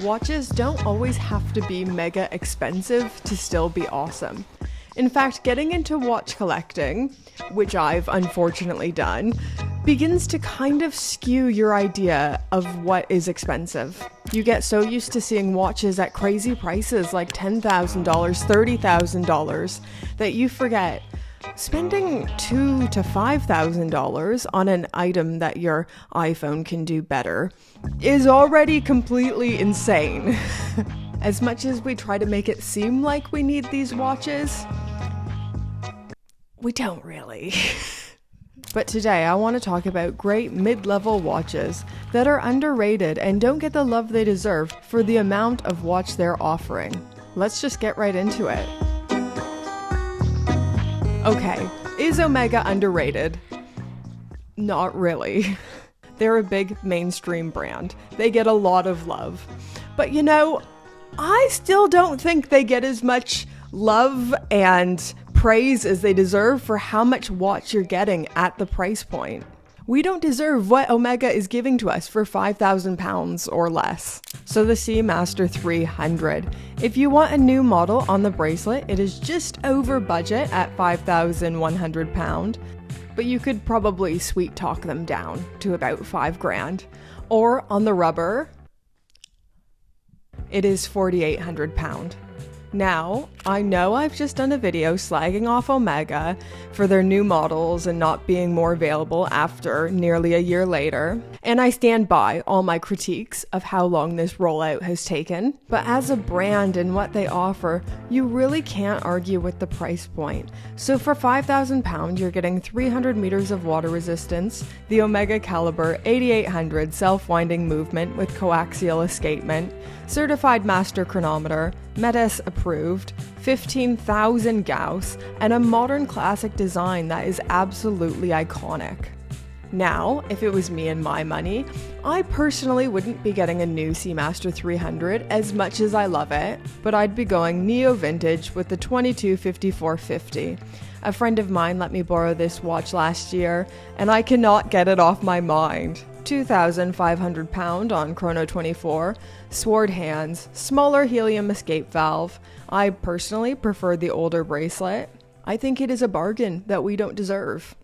Watches don't always have to be mega expensive to still be awesome. In fact, getting into watch collecting, which I've unfortunately done, begins to kind of skew your idea of what is expensive. You get so used to seeing watches at crazy prices like $10,000, $30,000 that you forget spending $2,000 to $5,000 on an item that your iPhone can do better is already completely insane. As much as we try to make it seem like we need these watches, we don't really. But today I want to talk about great mid-level watches that are underrated and don't get the love they deserve for the amount of watch they're offering. Let's just get right into it. Okay, is Omega underrated? Not really. They're a big mainstream brand. They get a lot of love. But you know, I still don't think they get as much love and praise as they deserve for how much watch you're getting at the price point. We don't deserve what Omega is giving to us for £5,000 or less. So the Seamaster 300. If you want a new model on the bracelet, it is just over budget at £5,100, but you could probably sweet talk them down to about £5,000. Or on the rubber, it is £4,800. Now, I know I've just done a video slagging off Omega for their new models and not being more available after nearly a year later, and I stand by all my critiques of how long this rollout has taken, but as a brand and what they offer, you really can't argue with the price point. So for £5,000, you're getting 300 meters of water resistance, the Omega Caliber 8800 self-winding movement with coaxial escapement, certified master chronometer, Metis approved, 15,000 Gauss, and a modern classic design that is absolutely iconic. Now, if it was me and my money, I personally wouldn't be getting a new Seamaster 300 as much as I love it, but I'd be going neo-vintage with the 225450. A friend of mine let me borrow this watch last year, and I cannot get it off my mind. £2,500 on Chrono 24, sword hands, smaller helium escape valve. I personally prefer the older bracelet. I think it is a bargain that we don't deserve.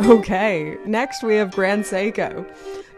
Okay, next we have Grand Seiko.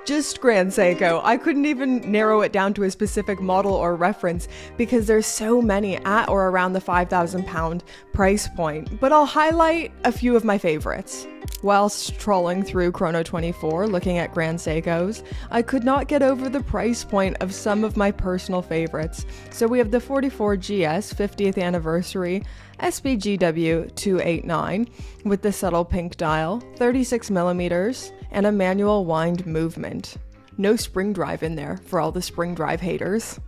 Just Grand Seiko. I couldn't even narrow it down to a specific model or reference because there's so many at or around the £5,000 price point, but I'll highlight a few of my favorites. Whilst trawling through Chrono 24 looking at Grand Seikos, I could not get over the price point of some of my personal favorites. So we have the 44GS 50th anniversary SBGW 289 with the subtle pink dial, 36 millimeters, and a manual wind movement. No spring drive in there for all the spring drive haters.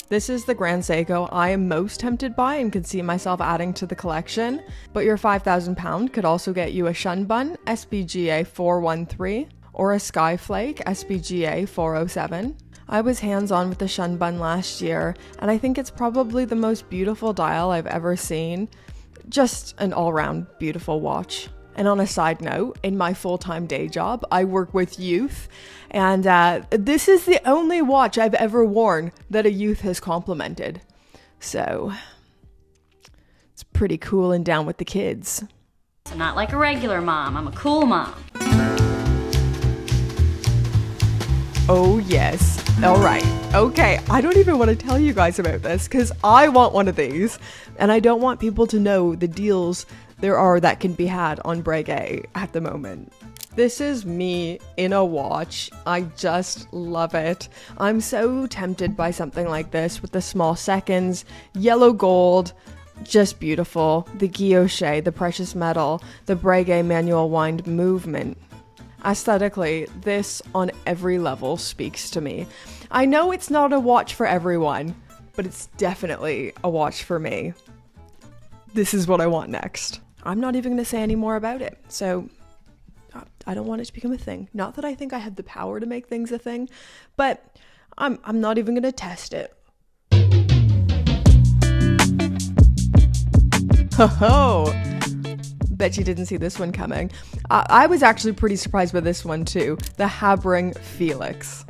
This is the Grand Seiko I am most tempted by and could see myself adding to the collection, but your £5,000 could also get you a Shunbun SBGA 413 or a Skyflake SBGA 407. I was hands-on with the Shunbun last year, and I think it's probably the most beautiful dial I've ever seen. Just an all-round beautiful watch. And on a side note, in my full-time day job, I work with youth, and this is the only watch I've ever worn that a youth has complimented. So, it's pretty cool and down with the kids. I'm not like a regular mom, I'm a cool mom. Oh yes. All right. Okay. I don't even want to tell you guys about this because I want one of these, and I don't want people to know the deals there are that can be had on Breguet at the moment. This is me in a watch. I just love it. I'm so tempted by something like this with the small seconds, yellow gold, just beautiful. The guilloche, the precious metal, the Breguet manual wind movement. Aesthetically, this on every level speaks to me. I know it's not a watch for everyone, but it's definitely a watch for me. This is what I want next. I'm not even going to say any more about it, so I don't want it to become a thing. Not that I think I have the power to make things a thing, but I'm not even going to test it. Ho ho! Bet you didn't see this one coming. I was actually pretty surprised by this one too, the Habring Felix.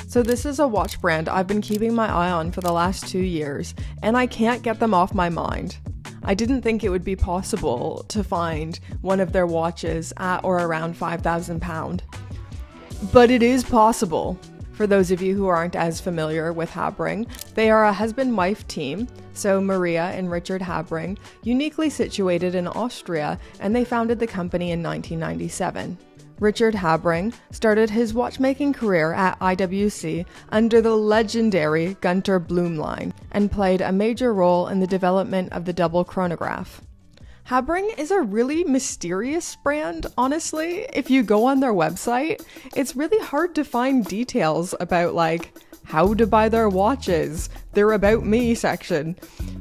So this is a watch brand I've been keeping my eye on for the last 2 years, and I can't get them off my mind. I didn't think it would be possible to find one of their watches at or around £5,000. But it is possible. For those of you who aren't as familiar with Habring, they are a husband-wife team, so Maria and Richard Habring, uniquely situated in Austria, and they founded the company in 1997. Richard Habring started his watchmaking career at IWC under the legendary Gunter Blum line and played a major role in the development of the double chronograph. Habring is a really mysterious brand, honestly. If you go on their website, it's really hard to find details about like how to buy their watches. Their About Me section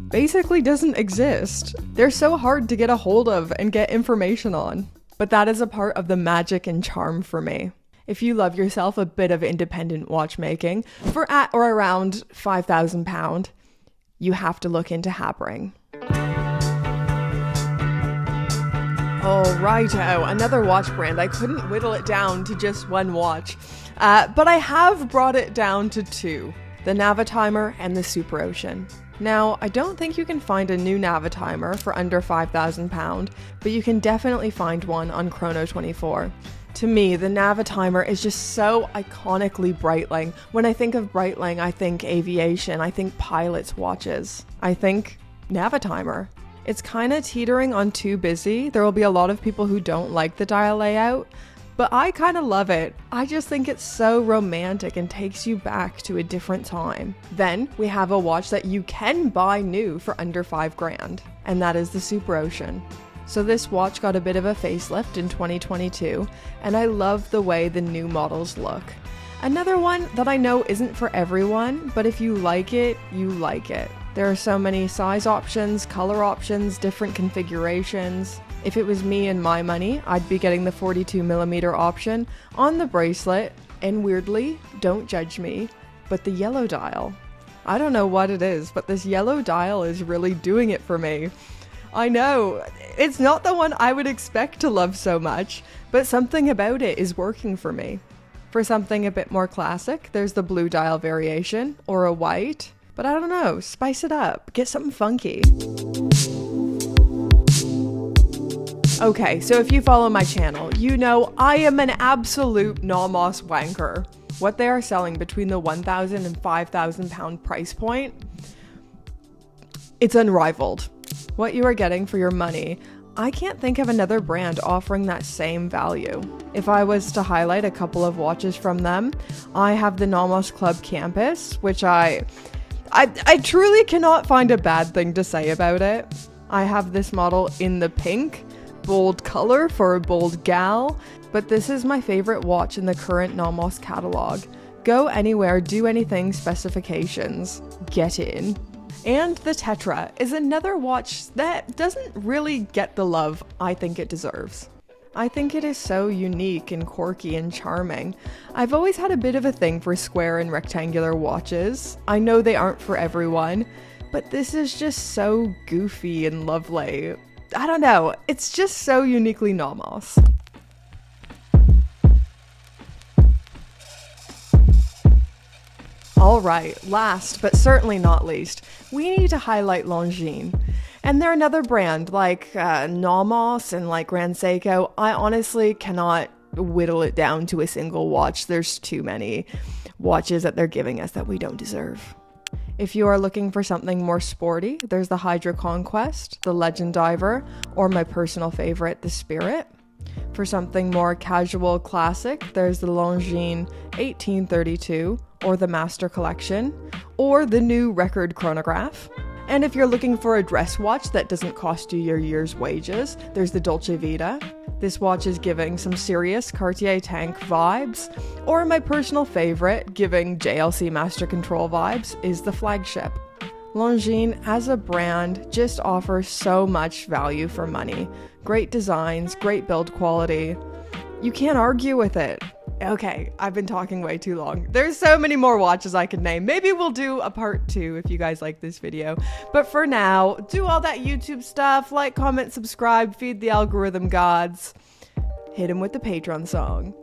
basically doesn't exist. They're so hard to get a hold of and get information on. But that is a part of the magic and charm for me. If you love yourself a bit of independent watchmaking for at or around £5,000, you have to look into Habring. Alrighto, another watch brand. I couldn't whittle it down to just one watch, but I have brought it down to two, the Navitimer and the Super Ocean. Now, I don't think you can find a new Navitimer for under £5,000, but you can definitely find one on Chrono24. To me, the Navitimer is just so iconically Breitling. When I think of Breitling, I think aviation, I think pilots' watches, I think Navitimer. It's kind of teetering on too busy. There will be a lot of people who don't like the dial layout, but I kind of love it. I just think it's so romantic and takes you back to a different time. Then we have a watch that you can buy new for under $5,000, and that is the Super Ocean. So this watch got a bit of a facelift in 2022, and I love the way the new models look. Another one that I know isn't for everyone, but if you like it, you like it. There are so many size options, color options, different configurations. If it was me and my money, I'd be getting the 42mm option on the bracelet, and weirdly, don't judge me, but the yellow dial. I don't know what it is, but this yellow dial is really doing it for me. I know, it's not the one I would expect to love so much, but something about it is working for me. For something a bit more classic, there's the blue dial variation, or a white. But I don't know, spice it up, get something funky. Okay, so if you follow my channel, you know I am an absolute Nomos wanker. What they are selling between the £1,000 and £5,000 price point, it's unrivaled. What you are getting for your money, I can't think of another brand offering that same value. If I was to highlight a couple of watches from them, I have the Nomos Club Campus, which I truly cannot find a bad thing to say about it. I have this model in the pink, bold color for a bold gal, but this is my favorite watch in the current Nomos catalog. Go anywhere, do anything specifications, get in. And the Tetra is another watch that doesn't really get the love I think it deserves. I think it is so unique and quirky and charming. I've always had a bit of a thing for square and rectangular watches. I know they aren't for everyone, but this is just so goofy and lovely. I don't know, it's just so uniquely Nomos. Alright, last but certainly not least, we need to highlight Longines. And they're another brand like Nomos and like Grand Seiko. I honestly cannot whittle it down to a single watch. There's too many watches that they're giving us that we don't deserve. If you are looking for something more sporty, there's the Hydra Conquest, the Legend Diver, or my personal favorite, the Spirit. For something more casual classic, there's the Longines 1832, or the Master Collection, or the new Record Chronograph. And if you're looking for a dress watch that doesn't cost you your year's wages, there's the Dolce Vita. This watch is giving some serious Cartier tank vibes, or my personal favorite, giving JLC Master Control vibes, is the Flagship. Longines as a brand just offers so much value for money. Great designs, great build quality. You can't argue with it. Okay, I've been talking way too long. There's so many more watches I could name. Maybe we'll do a part 2 if you guys like this video. But for now, do all that YouTube stuff, like, comment, subscribe, feed the algorithm gods. Hit him with the Patreon song.